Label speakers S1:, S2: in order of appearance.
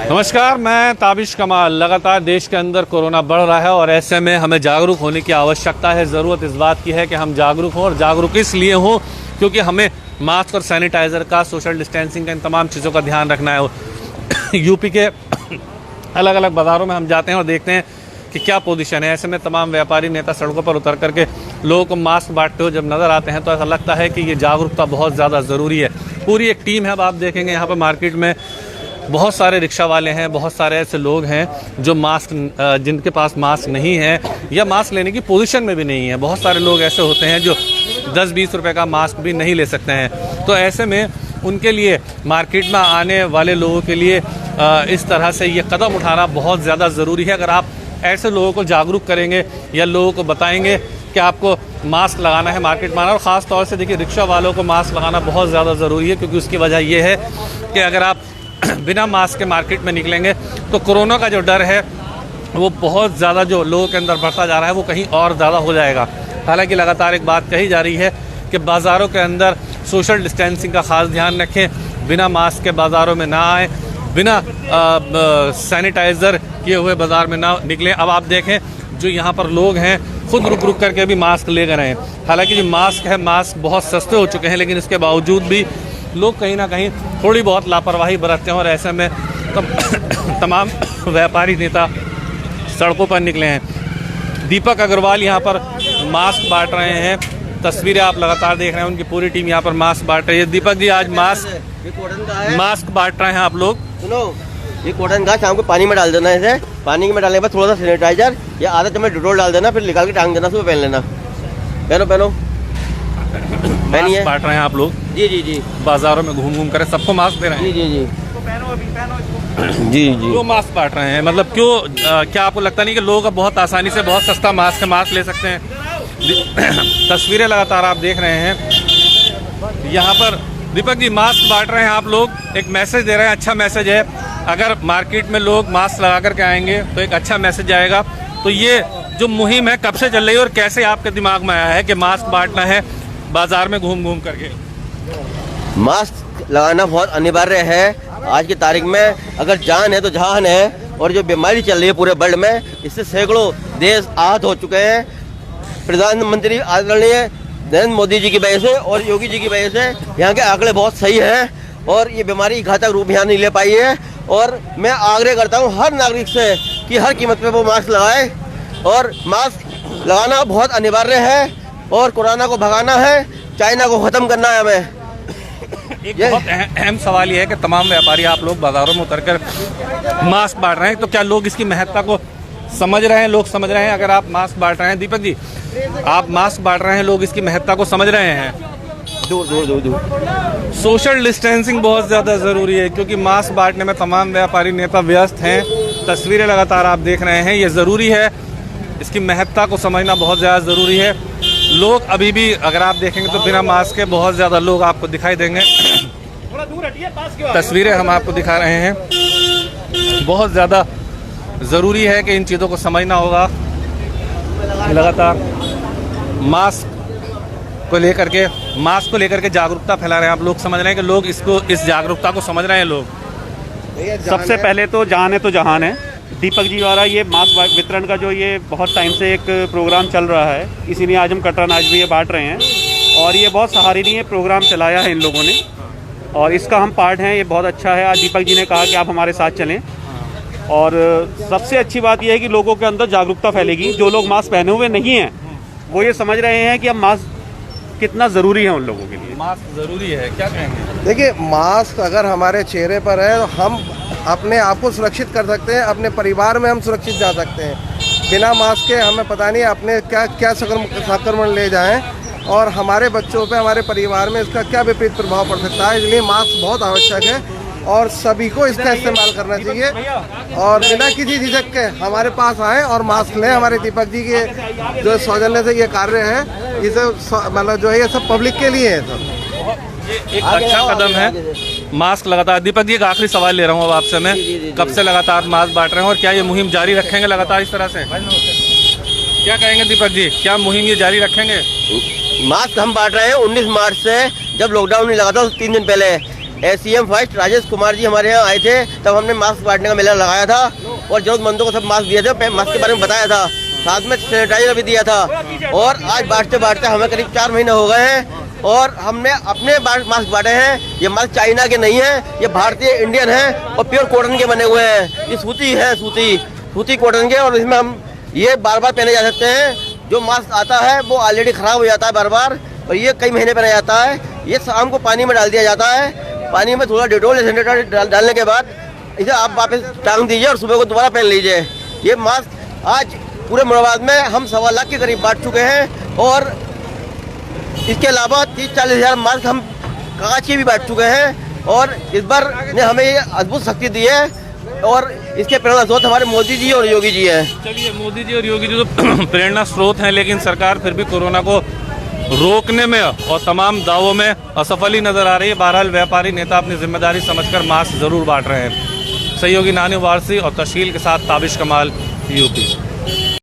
S1: नमस्कार, मैं ताबिश कमाल। लगातार देश के अंदर कोरोना बढ़ रहा है और ऐसे में हमें जागरूक होने की आवश्यकता है। ज़रूरत इस बात की है कि हम जागरूक हों, और जागरूक इसलिए हों क्योंकि हमें मास्क और सैनिटाइज़र का, सोशल डिस्टेंसिंग का, इन तमाम चीज़ों का ध्यान रखना है। यूपी के अलग अलग बाज़ारों में हम जाते हैं और देखते हैं कि क्या पोजीशन है। ऐसे में तमाम व्यापारी नेता सड़कों पर उतर करके लोगों को मास्क बांटते हुए जब नज़र आते हैं तो ऐसा लगता है कि ये जागरूकता बहुत ज़्यादा ज़रूरी है। पूरी एक टीम है। अब आप देखेंगे यहाँ पर मार्केट में बहुत सारे रिक्शा वाले हैं, बहुत सारे ऐसे लोग हैं जो जिनके पास मास्क नहीं है या मास्क लेने की पोजीशन में भी नहीं है। बहुत सारे लोग ऐसे होते हैं जो 10-20 रुपए का मास्क भी नहीं ले सकते हैं। तो ऐसे में उनके लिए, मार्केट में आने वाले लोगों के लिए इस तरह से ये कदम उठाना बहुत ज़्यादा ज़रूरी है। अगर आप ऐसे लोगों को जागरूक करेंगे या लोगों को बताएंगे कि आपको मास्क लगाना है मार्केट में आना, और ख़ास तौर से देखिए रिक्शा वालों को मास्क लगाना बहुत ज़्यादा ज़रूरी है, क्योंकि उसकी वजह यह है कि अगर आप बिना मास्क के मार्केट में निकलेंगे तो कोरोना का जो डर है वो बहुत ज़्यादा जो लोगों के अंदर बढ़ता जा रहा है वो कहीं और ज़्यादा हो जाएगा। हालांकि लगातार एक बात कही जा रही है कि बाज़ारों के अंदर सोशल डिस्टेंसिंग का ख़ास ध्यान रखें, बिना मास्क के बाज़ारों में ना आए, बिना सैनिटाइज़र किए हुए बाज़ार में ना निकलें। अब आप देखें जो यहाँ पर लोग हैं खुद रुक रुक करके भी मास्क ले गए हैं। हालांकि जो मास्क है, मास्क बहुत सस्ते हो चुके हैं, लेकिन इसके बावजूद भी लोग कहीं ना कहीं थोड़ी बहुत लापरवाही बरतते हैं और ऐसे में तमाम व्यापारी नेता सड़कों पर निकले हैं। दीपक अग्रवाल यहाँ पर मास्क बांट रहे हैं। तस्वीरें आप लगातार देख रहे हैं, उनकी पूरी टीम यहाँ पर मास्क बांट रही है। दीपक जी, आज मास्क बांट रहे हैं आप लोग।
S2: सुनो, ये कॉटन का शाम को पानी में डाल देना, इसे पानी में डालने के बाद थोड़ा सा सैनिटाइजर या आधा चम्मच डिटोल डाल देना, फिर निकाल के टांग देना, सुबह पहन लेना। पहनो
S1: मास्क बांट रहे हैं आप लोग।
S2: जी जी जी,
S1: बाजारों में घूम घूम कर सबको मास्क दे रहे हैं।
S2: जी जी जी,
S1: तो पहनो अभी
S2: जी जी।
S1: क्यों मास्क बांट रहे हैं? मतलब क्यों, क्या आपको लगता नहीं कि लोग अब बहुत आसानी से बहुत सस्ता मास्क ले सकते हैं? तस्वीरें लगातार आप देख रहे हैं यहाँ पर। दीपक जी, मास्क बांट रहे हैं आप लोग, एक मैसेज दे रहे हैं, अच्छा मैसेज है। अगर मार्केट में लोग मास्क लगा करके आएंगे तो एक अच्छा मैसेज आएगा। तो ये जो मुहिम है कब से चल रही है और कैसे आपके दिमाग में आया है कि मास्क बांटना है बाजार में घूम घूम करके?
S2: मास्क लगाना बहुत अनिवार्य है आज की तारीख में। अगर जान है तो जहान है, और जो बीमारी चल रही है पूरे वर्ल्ड में, इससे सैकड़ों देश आहत हो चुके हैं। प्रधानमंत्री आदरणीय नरेंद्र मोदी जी की वजह से और योगी जी की वजह से यहाँ के आंकड़े बहुत सही हैं और ये बीमारी घातक रूप यहाँ नहीं ले पाई है। और मैं आग्रह करता हूँ हर नागरिक से कि हर कीमत पे वो मास्क लगाए, और मास्क लगाना बहुत अनिवार्य है। और कोरोना को भगाना है, चाइना को ख़त्म करना है हमें।
S1: एक बहुत अहम सवाल ये है कि तमाम व्यापारी, आप लोग बाजारों में उतरकर मास्क बांट रहे हैं, तो क्या लोग इसकी महत्ता को समझ रहे हैं? लोग समझ रहे हैं अगर आप मास्क बांट रहे हैं? दीपक जी, आप मास्क बांट रहे हैं, लोग इसकी महत्ता को समझ रहे हैं?
S2: दूर।
S1: सोशल डिस्टेंसिंग बहुत ज़्यादा ज़रूरी है, क्योंकि मास्क बांटने में तमाम व्यापारी नेता व्यस्त हैं। तस्वीरें लगातार आप देख रहे हैं, ये ज़रूरी है, इसकी महत्ता को समझना बहुत ज़्यादा ज़रूरी है। लोग अभी भी, अगर आप देखेंगे तो बिना मास्क के बहुत ज़्यादा लोग आपको दिखाई देंगे। तस्वीरें हम आपको दिखा रहे हैं। बहुत ज़्यादा ज़रूरी है कि इन चीज़ों को समझना होगा। लगातार मास्क को लेकर के जागरूकता फैला रहे हैं आप लोग। समझ रहे हैं कि लोग इस जागरूकता को समझ रहे हैं लोग।
S3: सबसे पहले तो जान है तो जहान है। दीपक जी द्वारा ये मास्क वितरण का जो ये बहुत टाइम से एक प्रोग्राम चल रहा है, इसीलिए आज हम कटरा नाच भी ये बांट रहे हैं, और ये बहुत सराहनीय प्रोग्राम चलाया है इन लोगों ने, और इसका हम पार्ट हैं। ये बहुत अच्छा है। आज दीपक जी ने कहा कि आप हमारे साथ चलें, और सबसे अच्छी बात यह है कि लोगों के अंदर जागरूकता फैलेगी। जो लोग मास्क पहने हुए नहीं हैं वो ये समझ रहे हैं कि अब मास्क कितना ज़रूरी है उन लोगों के लिए।
S1: मास्क ज़रूरी है, क्या कहेंगे?
S4: देखिए, मास्क अगर हमारे चेहरे पर है तो हम अपने आप को सुरक्षित कर सकते हैं, अपने परिवार में हम सुरक्षित जा सकते हैं। बिना मास्क के हमें पता नहीं अपने क्या संक्रमण ले जाएं, और हमारे बच्चों पे, हमारे परिवार में इसका क्या विपरीत प्रभाव पड़ सकता है। इसलिए मास्क बहुत आवश्यक है और सभी को इसका इस्तेमाल करना चाहिए, और बिना किसी झिझक के हमारे पास आए और मास्क लें। हमारे दीपक जी के जो सौजन्य से ये कार्य है, इसे मतलब जो है ये सब पब्लिक के लिए है। सब
S1: ये एक अच्छा कदम है। मास्क लगातार, दीपक जी एक आखिरी सवाल ले रहा हूँ अब आपसे मैं, कब से लगातार मास्क बांट रहे हैं और क्या ये मुहिम जारी रखेंगे लगातार इस तरह से? क्या कहेंगे दीपक जी, क्या मुहिम ये जारी रखेंगे?
S2: मास्क हम बांट रहे हैं 19 मार्च से, जब लॉकडाउन नहीं लगा था 3 दिन पहले। एससीएम फर्स्ट राजेश कुमार जी हमारे यहाँ आए थे, तब हमने मास्क बांटने का मेला लगाया था और जरूरतमंदों को सब मास्क दिए थे, मास्क के बारे में बताया था, साथ में सैनिटाइजर भी दिया था। और आज बांटते बांटते हमें करीब 4 महीने हो गए हैं और हमने अपने मास्क बांटे हैं। ये मास्क चाइना के नहीं है, ये भारतीय इंडियन है और प्योर कॉटन के बने हुए हैं। ये सूती है, सूती कॉटन के, और इसमें हम ये बार बार पहने जा सकते हैं। जो मास्क आता है वो ऑलरेडी खराब हो जाता है बार बार, और ये कई महीने पहना जाता है। ये शाम को पानी में डाल दिया जाता है, पानी में थोड़ा डेटोल या सैनिटाइजर डालने के बाद इसे आप वापस टांग दीजिए और सुबह को दोबारा पहन लीजिए। ये मास्क आज पूरे मुरादाबाद में हम 1.25 लाख के करीब बांट चुके हैं और इसके अलावा 30-40 हज़ार मास्क हम कागज के भी बांट चुके हैं। और इस बार ने हमें ये अद्भुत शक्ति दी है और इसके प्रेरणा स्रोत हमारे मोदी जी और योगी जी हैं।
S1: चलिए, मोदी जी और योगी जी तो प्रेरणा स्रोत हैं, लेकिन सरकार फिर भी कोरोना को रोकने में और तमाम दावों में असफल ही नजर आ रही है। बहरहाल व्यापारी नेता अपनी जिम्मेदारी समझकर मास्क जरूर बांट रहे हैं। सहयोगी नानी वारसी और तशकील के साथ ताबिश कमाल, यूपी।